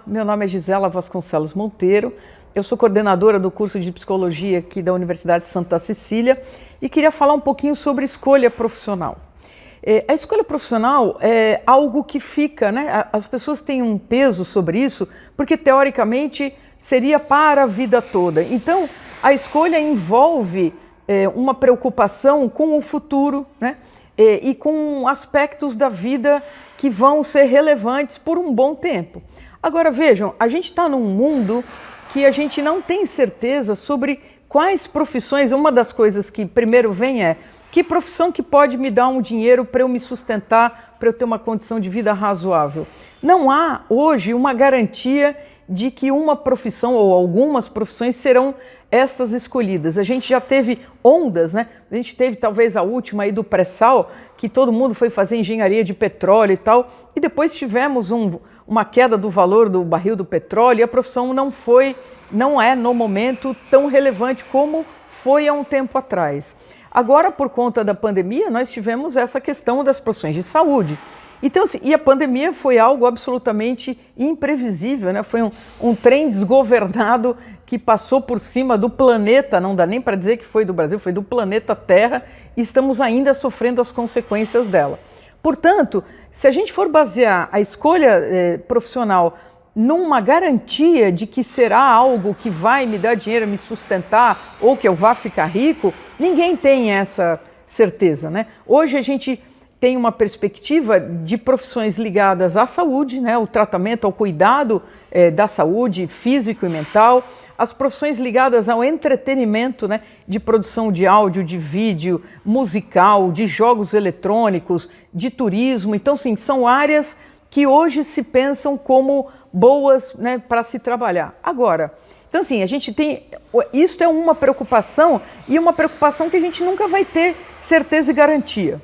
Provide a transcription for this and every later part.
meu nome é Gisela Vasconcelos Monteiro, eu sou coordenadora do curso de Psicologia aqui da Universidade de Santa Cecília e queria falar um pouquinho sobre escolha profissional. A escolha profissional é algo que fica, né? As pessoas têm um peso sobre isso, porque teoricamente seria para a vida toda. Então, a escolha envolve uma preocupação com o futuro, né? E com aspectos da vida que vão ser relevantes por um bom tempo. Agora vejam, a gente está num mundo que a gente não tem certeza sobre quais profissões. Uma das coisas que primeiro vem é: que profissão que pode me dar um dinheiro para eu me sustentar, para eu ter uma condição de vida razoável? Não há hoje uma garantia de que uma profissão ou algumas profissões serão estas escolhidas. A gente já teve ondas, né? A gente teve talvez a última aí do pré-sal, que todo mundo foi fazer engenharia de petróleo e tal, e depois tivemos uma queda do valor do barril do petróleo e a profissão não é no momento tão relevante como foi há um tempo atrás. Agora, por conta da pandemia, nós tivemos essa questão das profissões de saúde. Então, assim, e a pandemia foi algo absolutamente imprevisível, né? Foi um trem desgovernado que passou por cima do planeta, não dá nem para dizer que foi do Brasil, foi do planeta Terra, e estamos ainda sofrendo as consequências dela. Portanto, se a gente for basear a escolha profissional numa garantia de que será algo que vai me dar dinheiro, me sustentar, ou que eu vá ficar rico, ninguém tem essa certeza, né? Hoje a gente tem uma perspectiva de profissões ligadas à saúde, né? O tratamento, ao cuidado da saúde físico e mental, as profissões ligadas ao entretenimento, né? De produção de áudio, de vídeo, musical, de jogos eletrônicos, de turismo. Então, sim, são áreas que hoje se pensam como boas, né, para se trabalhar. Agora, então assim, a gente tem, isso é uma preocupação e uma preocupação que a gente nunca vai ter certeza e garantia.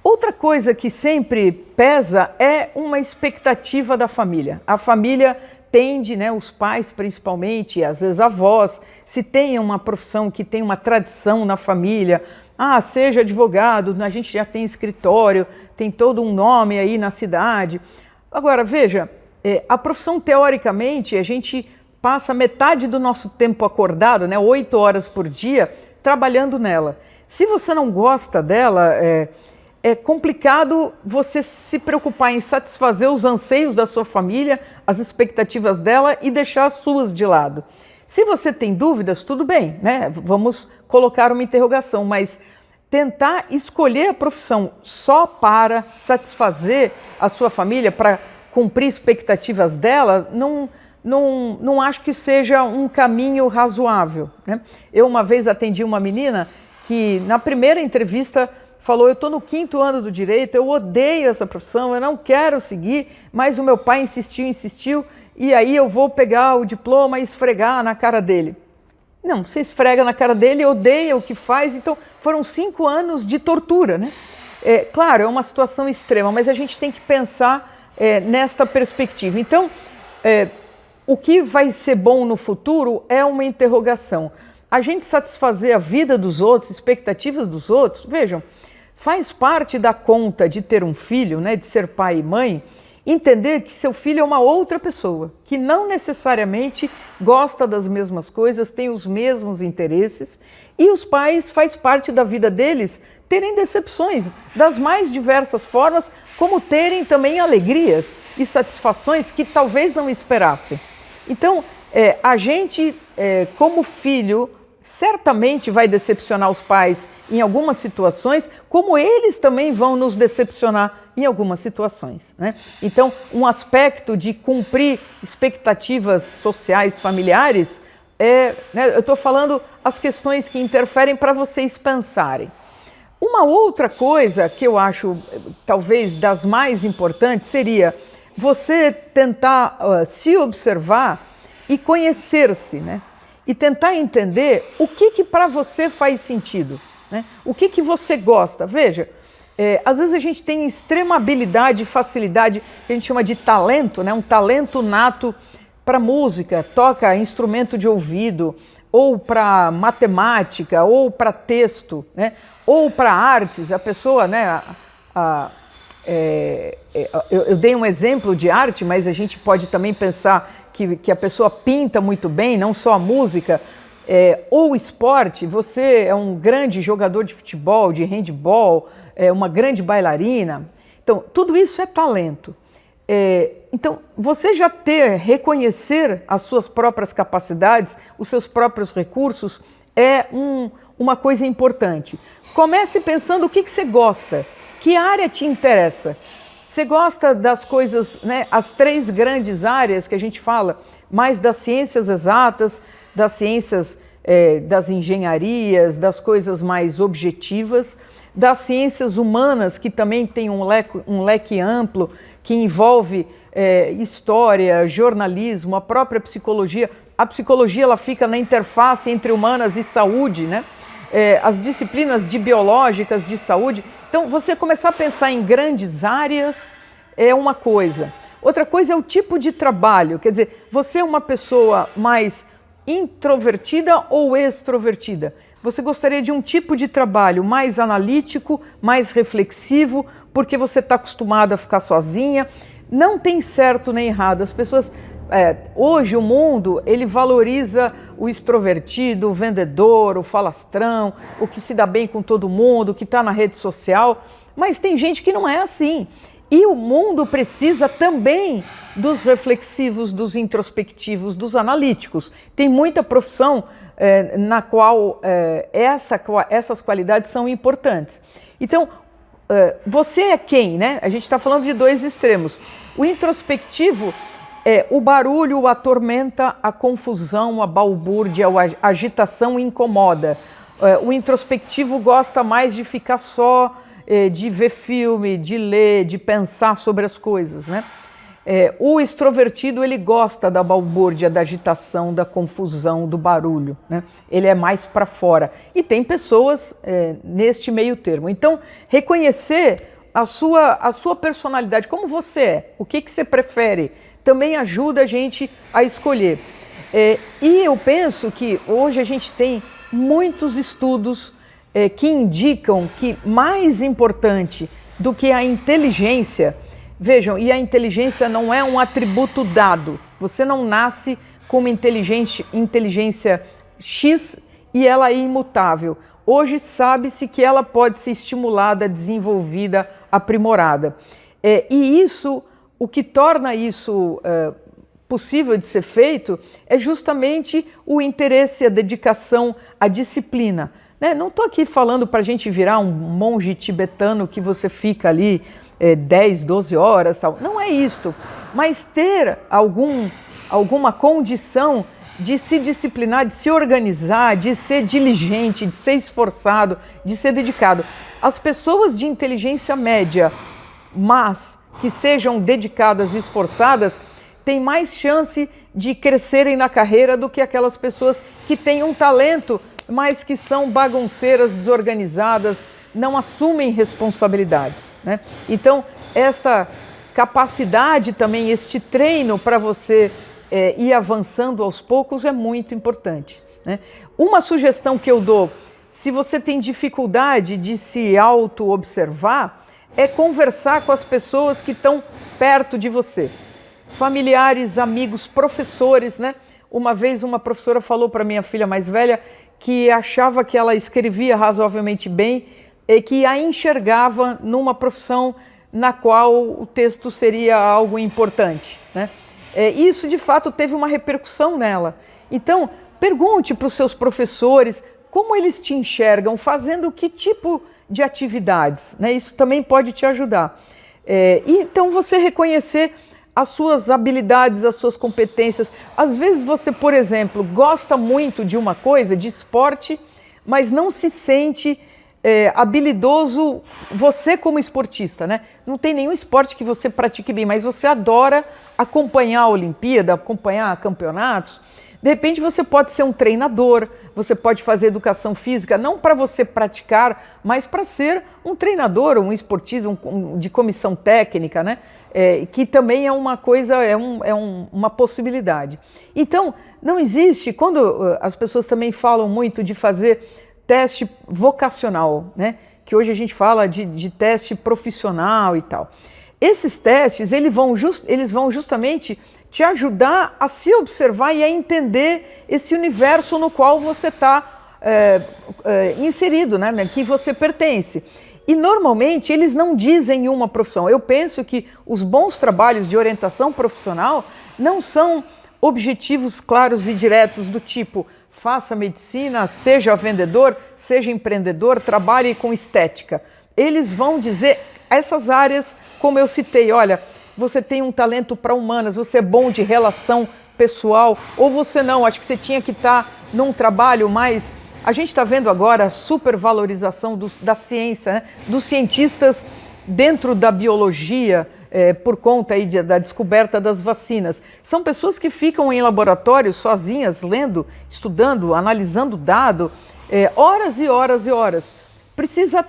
Outra coisa que sempre pesa é uma expectativa da família. A família tende, né, os pais principalmente, às vezes avós, se tem uma profissão que tem uma tradição na família, seja advogado, a gente já tem escritório, tem todo um nome aí na cidade. Agora, veja, a profissão, teoricamente, a gente passa metade do nosso tempo acordado, né, 8 horas por dia, trabalhando nela. Se você não gosta dela, é complicado você se preocupar em satisfazer os anseios da sua família, as expectativas dela e deixar as suas de lado. Se você tem dúvidas, tudo bem, né? Vamos colocar uma interrogação, mas tentar escolher a profissão só para satisfazer a sua família, para cumprir expectativas dela, não acho que seja um caminho razoável, né? Eu uma vez atendi uma menina que na primeira entrevista falou: eu estou no 5º ano do direito, eu odeio essa profissão, eu não quero seguir, mas o meu pai insistiu, e aí eu vou pegar o diploma e esfregar na cara dele. Não, você esfrega na cara dele, odeia o que faz, então foram 5 anos de tortura, né? Claro, é uma situação extrema, mas a gente tem que pensar nesta perspectiva. Então, o que vai ser bom no futuro é uma interrogação. A gente satisfazer a vida dos outros, expectativas dos outros, vejam, faz parte da conta de ter um filho, né, de ser pai e mãe, entender que seu filho é uma outra pessoa, que não necessariamente gosta das mesmas coisas, tem os mesmos interesses, e os pais, faz parte da vida deles terem decepções das mais diversas formas, como terem também alegrias e satisfações que talvez não esperassem. Então, a gente, como filho, certamente vai decepcionar os pais em algumas situações, como eles também vão nos decepcionar em algumas situações, né? Então, um aspecto de cumprir expectativas sociais, familiares, né, eu estou falando as questões que interferem para vocês pensarem. Uma outra coisa que eu acho, talvez, das mais importantes, seria você tentar se observar e conhecer-se, né? E tentar entender o que para você faz sentido, né? O que você gosta. Veja, às vezes a gente tem extrema habilidade e facilidade, que a gente chama de talento, né? Um talento nato para música, toca instrumento de ouvido, ou para matemática, ou para texto, né? Ou para artes. A pessoa, né? Eu dei um exemplo de arte, mas a gente pode também pensar que a pessoa pinta muito bem, não só a música, ou esporte. Você é um grande jogador de futebol, de handebol, uma grande bailarina. Então, tudo isso é talento. Então, você já reconhecer as suas próprias capacidades, os seus próprios recursos, é uma coisa importante. Comece pensando o que você gosta, que área te interessa. Você gosta das coisas, né, as 3 grandes áreas que a gente fala, mais das ciências exatas, das ciências das engenharias, das coisas mais objetivas, das ciências humanas, que também tem um leque amplo, que envolve história, jornalismo, a própria psicologia. A psicologia ela fica na interface entre humanas e saúde, né? As disciplinas biológicas de saúde. Então, você começar a pensar em grandes áreas é uma coisa. Outra coisa é o tipo de trabalho. Quer dizer, você é uma pessoa mais introvertida ou extrovertida? Você gostaria de um tipo de trabalho mais analítico, mais reflexivo, porque você está acostumado a ficar sozinha? Não tem certo nem errado. As pessoas... hoje o mundo ele valoriza o extrovertido, o vendedor, o falastrão, o que se dá bem com todo mundo, o que está na rede social, mas tem gente que não é assim. E o mundo precisa também dos reflexivos, dos introspectivos, dos analíticos. Tem muita profissão na qual essas qualidades são importantes. Então, você é quem, né? A gente está falando de 2 extremos. O introspectivo o barulho a atormenta, a confusão, a balbúrdia, a agitação incomoda. O introspectivo gosta mais de ficar só, de ver filme, de ler, de pensar sobre as coisas, né? O extrovertido ele gosta da balbúrdia, da agitação, da confusão, do barulho, né? Ele é mais para fora. E tem pessoas neste meio termo. Então, reconhecer a sua personalidade, como você é, o que você prefere, também ajuda a gente a escolher. E eu penso que hoje a gente tem muitos estudos que indicam que mais importante do que a inteligência, vejam, e a inteligência não é um atributo dado, você não nasce com uma inteligência X e ela é imutável. Hoje sabe-se que ela pode ser estimulada, desenvolvida, aprimorada. E isso... O que torna isso possível de ser feito é justamente o interesse, a dedicação, a disciplina. Né? Não estou aqui falando para a gente virar um monge tibetano que você fica ali 10, 12 horas, tal. Não é isto, mas ter alguma condição de se disciplinar, de se organizar, de ser diligente, de ser esforçado, de ser dedicado. As pessoas de inteligência média, mas que sejam dedicadas e esforçadas, têm mais chance de crescerem na carreira do que aquelas pessoas que têm um talento, mas que são bagunceiras, desorganizadas, não assumem responsabilidades, né? Então, essa capacidade também, este treino para você ir avançando aos poucos é muito importante, né? Uma sugestão que eu dou, se você tem dificuldade de se auto-observar, é conversar com as pessoas que estão perto de você. Familiares, amigos, professores, né? Uma vez uma professora falou para minha filha mais velha que achava que ela escrevia razoavelmente bem e que a enxergava numa profissão na qual o texto seria algo importante, né? Isso, de fato, teve uma repercussão nela. Então, pergunte para os seus professores como eles te enxergam, fazendo que tipo de atividades, né? Isso também pode te ajudar. Então, você reconhecer as suas habilidades, as suas competências. Às vezes você, por exemplo, gosta muito de uma coisa, de esporte, mas não se sente habilidoso você como esportista, né? Não tem nenhum esporte que você pratique bem, mas você adora acompanhar a Olimpíada, acompanhar campeonatos. De repente você pode ser um treinador, você pode fazer educação física, não para você praticar, mas para ser um treinador, um esportista, de comissão técnica, né? Que também é uma coisa, uma possibilidade. Então, não existe, quando as pessoas também falam muito de fazer teste vocacional, né? que hoje a gente fala de teste profissional e tal. Esses testes, eles vão justamente te ajudar a se observar e a entender esse universo no qual você está inserido, né, que você pertence. E normalmente eles não dizem uma profissão. Eu penso que os bons trabalhos de orientação profissional não são objetivos claros e diretos do tipo faça medicina, seja vendedor, seja empreendedor, trabalhe com estética. Eles vão dizer essas áreas, como eu citei, olha, você tem um talento para humanas, você é bom de relação pessoal, ou você não, acho que você tinha que estar num trabalho mais... A gente está vendo agora a supervalorização da ciência, né? Dos cientistas dentro da biologia, por conta aí da descoberta das vacinas. São pessoas que ficam em laboratórios sozinhas, lendo, estudando, analisando dado, horas e horas e horas. Precisa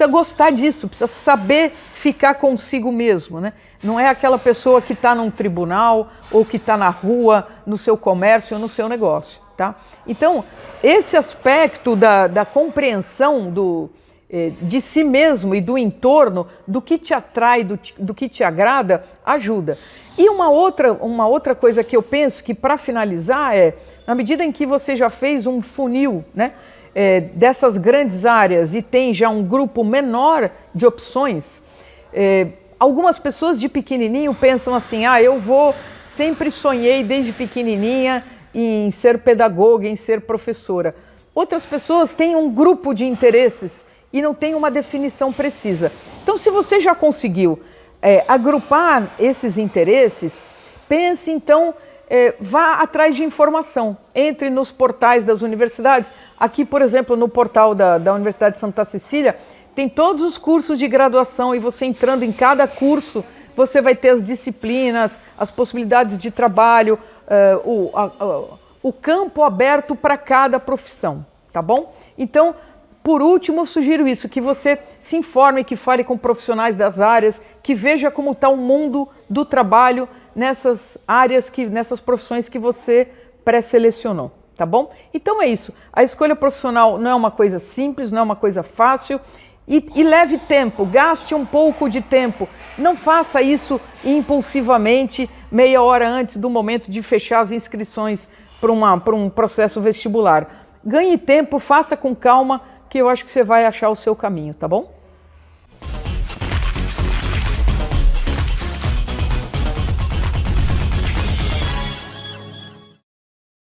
gostar disso, precisa saber ficar consigo mesmo, né? Não é aquela pessoa que está num tribunal ou que está na rua, no seu comércio ou no seu negócio, tá? Então, esse aspecto da compreensão de si mesmo e do entorno, do que te atrai, do que te agrada, ajuda. E uma outra coisa que eu penso que, para finalizar, na medida em que você já fez um funil, né, dessas grandes áreas e tem já um grupo menor de opções, algumas pessoas de pequenininho pensam assim, sempre sonhei desde pequenininha em ser pedagoga, em ser professora. Outras pessoas têm um grupo de interesses e não tem uma definição precisa. Então, se você já conseguiu agrupar esses interesses, pense então, vá atrás de informação, entre nos portais das universidades. Aqui, por exemplo, no portal da Universidade de Santa Cecília, tem todos os cursos de graduação e você entrando em cada curso, você vai ter as disciplinas, as possibilidades de trabalho, o campo aberto para cada profissão, tá bom? Então, por último, eu sugiro isso, que você se informe, que fale com profissionais das áreas, que veja como está o mundo do trabalho nessas áreas, nessas profissões que você pré-selecionou, tá bom? Então é isso, a escolha profissional não é uma coisa simples, não é uma coisa fácil, e leve tempo, gaste um pouco de tempo, não faça isso impulsivamente, meia hora antes do momento de fechar as inscrições para um processo vestibular. Ganhe tempo, faça com calma, que eu acho que você vai achar o seu caminho, tá bom?